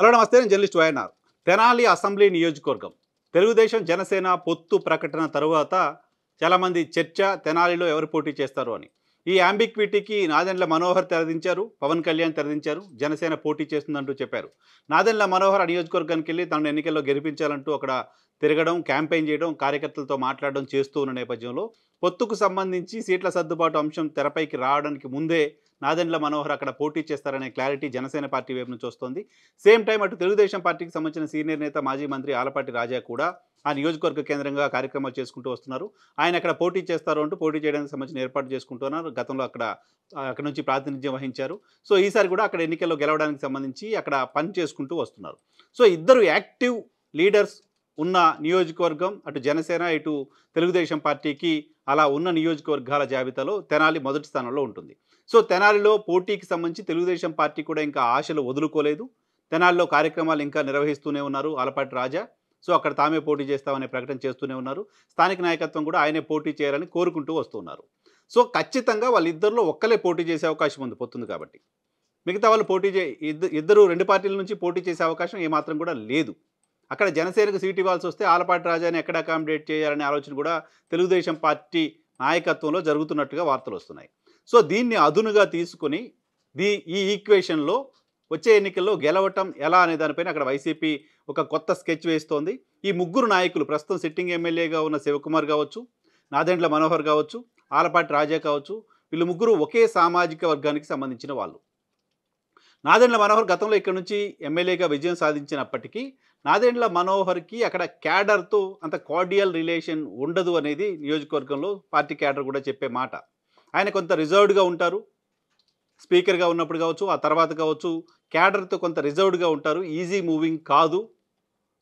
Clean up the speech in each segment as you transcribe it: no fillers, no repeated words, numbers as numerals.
Hello నమస్తే, నేను journalist YNR. Tenali assembly నియోజకవర్గం తెలుగుదేశం జనసేన పొత్తు ప్రకటన తరువాత చాలామంది చర్చ తెనాలిలో ఎవరు పోటీ చేస్తారు అని. ఈ యాంబిక్విటీకి నాదెండ్ల మనోహర్ తెరదించారు, పవన్ కళ్యాణ్ తెరదించారు. జనసేన పోటీ చేస్తుందంటూ చెప్పారు. నాదెండ్ల మనోహర్ ఆ నియోజకవర్గానికి వెళ్ళి తనను ఎన్నికల్లో గెలిపించాలంటూ అక్కడ తిరగడం, క్యాంపెయిన్ చేయడం, కార్యకర్తలతో మాట్లాడడం చేస్తూ ఉన్న నేపథ్యంలో పొత్తుకు సంబంధించి సీట్ల సర్దుబాటు అంశం తెరపైకి రావడానికి ముందే నాదెండ్ల మనోహర్ అక్కడ పోటీ చేస్తారనే క్లారిటీ జనసేన పార్టీ వైపు నుంచి వస్తోంది. సేమ్ టైం అటు తెలుగుదేశం పార్టీకి సంబంధించిన సీనియర్ నేత మాజీ మంత్రి ఆలపాటి రాజా కూడా ఆ నియోజకవర్గ కేంద్రంగా కార్యక్రమాలు చేసుకుంటూ వస్తున్నారు. ఆయన అక్కడ పోటీ చేస్తారు అంటూ పోటీ చేయడానికి సంబంధించిన ఏర్పాటు చేసుకుంటున్నారు. గతంలో అక్కడ నుంచి ప్రాతినిధ్యం వహించారు. సో ఈసారి కూడా అక్కడ ఎన్నికల్లో గెలవడానికి సంబంధించి అక్కడ పని చేసుకుంటూ వస్తున్నారు. సో ఇద్దరు యాక్టివ్ లీడర్స్ ఉన్న నియోజకవర్గం, అటు జనసేన ఇటు తెలుగుదేశం పార్టీకి అలా ఉన్న నియోజకవర్గాల జాబితాలో తెనాలి మొదటి స్థానంలో ఉంటుంది. సో తెనాలిలో పోటీకి సంబంధించి తెలుగుదేశం పార్టీ కూడా ఇంకా ఆశలు వదులుకోలేదు. తెనాలిలో కార్యక్రమాలు ఇంకా నిర్వహిస్తూనే ఉన్నారు ఆలపాటి రాజా. సో అక్కడ తామే పోటీ చేస్తామనే ప్రకటన చేస్తూనే ఉన్నారు. స్థానిక నాయకత్వం కూడా ఆయనే పోటీ చేయాలని కోరుకుంటూ వస్తున్నారు. సో ఖచ్చితంగా వాళ్ళిద్దరిలో ఒక్కలే పోటీ చేసే అవకాశం ఉంది పొత్తుంది కాబట్టి. మిగతా వాళ్ళు ఇద్దరు రెండు పార్టీల నుంచి పోటీ చేసే అవకాశం ఏమాత్రం కూడా లేదు. అక్కడ జనసేనకు సీట్ ఇవ్వాల్సి వస్తే ఆలపాటి రాజాని ఎక్కడ అకామిడేట్ చేయాలనే ఆలోచన కూడా తెలుగుదేశం పార్టీ నాయకత్వంలో జరుగుతున్నట్టుగా వార్తలు వస్తున్నాయి. సో దీన్ని అదునుగా తీసుకుని ఈ ఈక్వేషన్లో వచ్చే ఎన్నికల్లో గెలవటం ఎలా అనే దానిపైన అక్కడ వైసీపీ ఒక కొత్త స్కెచ్ వేస్తోంది. ఈ ముగ్గురు నాయకులు ప్రస్తుతం సిట్టింగ్ ఎమ్మెల్యేగా ఉన్న శివకుమార్ కావచ్చు, నాదెండ్ల మనోహర్ కావచ్చు, ఆలపాటి రాజా కావచ్చు, వీళ్ళు ముగ్గురు ఒకే సామాజిక వర్గానికి సంబంధించిన వాళ్ళు. నాదెండ్ల మనోహర్ గతంలో ఇక్కడ నుంచి ఎమ్మెల్యేగా విజయం సాధించినప్పటికీ నాదెండ్ల మనోహర్కి అక్కడ క్యాడర్తో అంత కార్డియల్ రిలేషన్ ఉండదు అనేది నియోజకవర్గంలో పార్టీ క్యాడర్ కూడా చెప్పే మాట. ఆయన కొంత రిజర్వ్డ్గా ఉంటారు. స్పీకర్గా ఉన్నప్పుడు కావచ్చు, ఆ తర్వాత కావచ్చు, క్యాడర్తో కొంత రిజర్వ్డ్గా ఉంటారు. ఈజీ మూవింగ్ కాదు.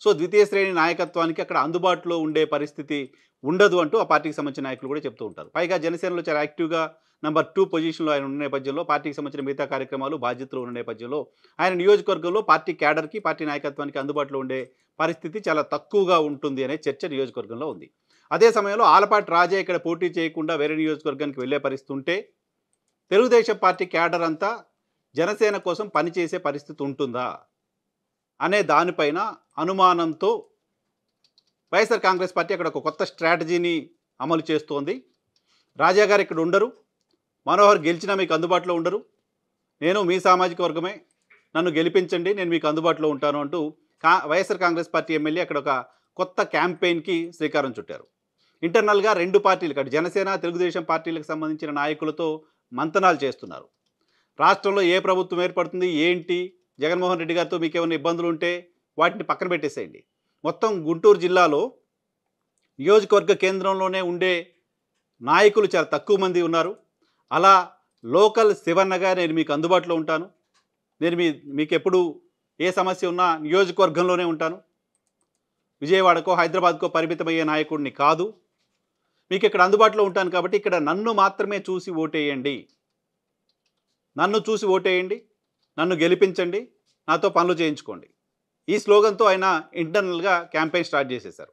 సో ద్వితీయ శ్రేణి నాయకత్వానికి అక్కడ అందుబాటులో ఉండే పరిస్థితి ఉండదు అంటూ ఆ పార్టీకి సంబంధించిన నాయకులు కూడా చెప్తూ ఉంటారు. పైగా జనసేనలో చాలా యాక్టివ్గా నెంబర్ 2 పొజిషన్లో ఆయన ఉన్న నేపథ్యంలో, పార్టీకి సంబంధించిన మిగతా కార్యక్రమాలు బాధ్యతలు ఉన్న నేపథ్యంలో ఆయన నియోజకవర్గంలో పార్టీ క్యాడర్కి, పార్టీ నాయకత్వానికి అందుబాటులో ఉండే పరిస్థితి చాలా తక్కువగా ఉంటుంది అనే చర్చ నియోజకవర్గంలో ఉంది. అదే సమయంలో ఆలపాటి రాజా ఇక్కడ పోటీ చేయకుండా వేరే నియోజకవర్గానికి వెళ్ళే పరిస్థితి ఉంటే తెలుగుదేశం పార్టీ క్యాడర్ అంతా జనసేన కోసం పనిచేసే పరిస్థితి ఉంటుందా అనే దానిపైన అనుమానంతో వైఎస్ఆర్ కాంగ్రెస్ పార్టీ అక్కడ ఒక కొత్త స్ట్రాటజీని అమలు చేస్తోంది. రాజా గారు ఇక్కడ ఉండరు, మనోహర్ గెలిచినా మీకు అందుబాటులో ఉండరు, నేను మీ సామాజిక వర్గమే, నన్ను గెలిపించండి, నేను మీకు అందుబాటులో ఉంటాను అంటూ వైఎస్ఆర్ కాంగ్రెస్ పార్టీ ఎమ్మెల్యే అక్కడ ఒక కొత్త క్యాంపెయిన్కి శ్రీకారం చుట్టారు. ఇంటర్నల్గా రెండు పార్టీలకు, అటు జనసేన తెలుగుదేశం పార్టీలకు సంబంధించిన నాయకులతో మంతనాలు చేస్తున్నారు. రాష్ట్రంలో ఏ ప్రభుత్వం ఏర్పడుతుంది, ఏంటి, జగన్మోహన్ రెడ్డి గారితో మీకు ఏమైనా ఇబ్బందులు ఉంటే వాటిని పక్కన పెట్టేసేయండి. మొత్తం గుంటూరు జిల్లాలో నియోజకవర్గ కేంద్రంలోనే ఉండే నాయకులు చాలా తక్కువ మంది ఉన్నారు. అలా లోకల్ శివన్నగా నేను మీకు అందుబాటులో ఉంటాను, నేను మీకు ఎప్పుడు ఏ సమస్య ఉన్నా నియోజకవర్గంలోనే ఉంటాను, విజయవాడకో హైదరాబాద్కో పరిమితమయ్యే నాయకుడిని కాదు, మీకు ఇక్కడ అందుబాటులో ఉంటాను కాబట్టి ఇక్కడ నన్ను మాత్రమే చూసి ఓటేయండి, నన్ను చూసి ఓటేయండి, నన్ను గెలిపించండి, నాతో పనులు చేయించుకోండి. ఈ స్లోగన్తో ఆయన ఇంటర్నల్గా క్యాంపెయిన్ స్టార్ట్ చేసేశారు.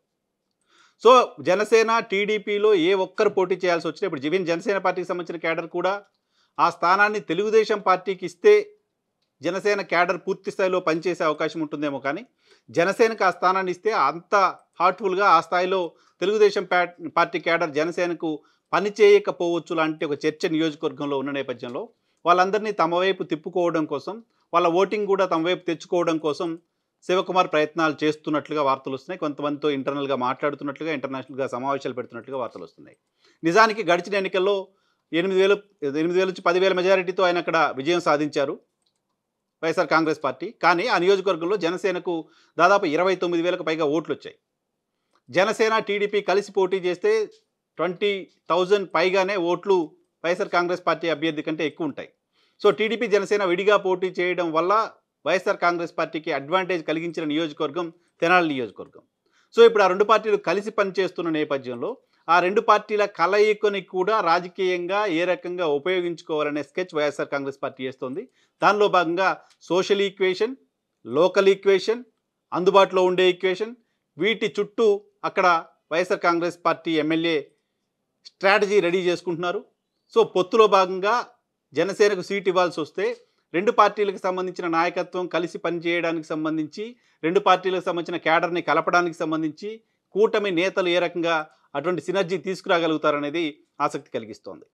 సో జనసేన టీడీపీలో ఏ ఒక్కరు పోటీ చేయాల్సి వచ్చినా ఇప్పుడు జనసేన పార్టీకి సంబంధించిన క్యాడర్ కూడా ఆ స్థానాన్ని తెలుగుదేశం పార్టీకి ఇస్తే జనసేన క్యాడర్ పూర్తి స్థాయిలో పనిచేసే అవకాశం ఉంటుందేమో, కానీ జనసేనకు ఆ స్థానాన్ని ఇస్తే అంత హార్ట్ఫుల్గా ఆ స్థాయిలో తెలుగుదేశం పార్టీ క్యాడర్ జనసేనకు పని చేయకపోవచ్చు లాంటి ఒక చర్చ నియోజకవర్గంలో ఉన్న నేపథ్యంలో వాళ్ళందరినీ తమ వైపు తిప్పుకోవడం కోసం, వాళ్ళ ఓటింగ్ కూడా తమ వైపు తెచ్చుకోవడం కోసం శివకుమార్ ప్రయత్నాలు చేస్తున్నట్లుగా వార్తలు వస్తున్నాయి. కొంతమందితో ఇంటర్నల్గా మాట్లాడుతున్నట్లుగా, ఇంటర్నేషనల్గా సమావేశాలు పెడుతున్నట్లుగా వార్తలు వస్తున్నాయి. నిజానికి గడిచిన ఎన్నికల్లో 8,000 నుంచి 10,000 మెజారిటీతో ఆయన అక్కడ విజయం సాధించారు వైఎస్ఆర్ కాంగ్రెస్ పార్టీ. కానీ ఆ నియోజకవర్గంలో జనసేనకు దాదాపు 29,000కు పైగా ఓట్లు వచ్చాయి. జనసేన టీడీపీ కలిసి పోటీ చేస్తే 20,000 పైగానే ఓట్లు వైఎస్ఆర్ కాంగ్రెస్ పార్టీ అభ్యర్థి కంటే ఎక్కువ ఉంటాయి. సో టీడీపీ జనసేన విడిగా పోటీ చేయడం వల్ల వైఎస్ఆర్ కాంగ్రెస్ పార్టీకి అడ్వాంటేజ్ కలిగించిన నియోజకవర్గం తెనాలి నియోజకవర్గం. సో ఇప్పుడు ఆ రెండు పార్టీలు కలిసి పనిచేస్తున్న నేపథ్యంలో ఆ రెండు పార్టీల కలయికని కూడా రాజకీయంగా ఏ రకంగా ఉపయోగించుకోవాలనే స్కెచ్ వైఎస్ఆర్ కాంగ్రెస్ పార్టీ చేస్తోంది. దానిలో భాగంగా సోషల్ ఈక్వేషన్, లోకల్ ఈక్వేషన్, అందుబాటులో ఉండే ఈక్వేషన్, వీటి చుట్టూ అక్కడ YSR Congress party MLA strategy ready చేసుకుంటున్నారు. సో పొత్తులో భాగంగా జనసేనకు సీట్ ఇవ్వాల్సి వస్తే రెండు పార్టీలకు సంబంధించిన నాయకత్వం కలిసి పనిచేయడానికి సంబంధించి, రెండు పార్టీలకు సంబంధించిన క్యాడర్‌ని కలపడానికి సంబంధించి, కూటమి నేతలు ఏ రకంగా అటువంటి సినర్జీ తీసుకురాగలుగుతారనేది ఆసక్తి కలిగిస్తోంది.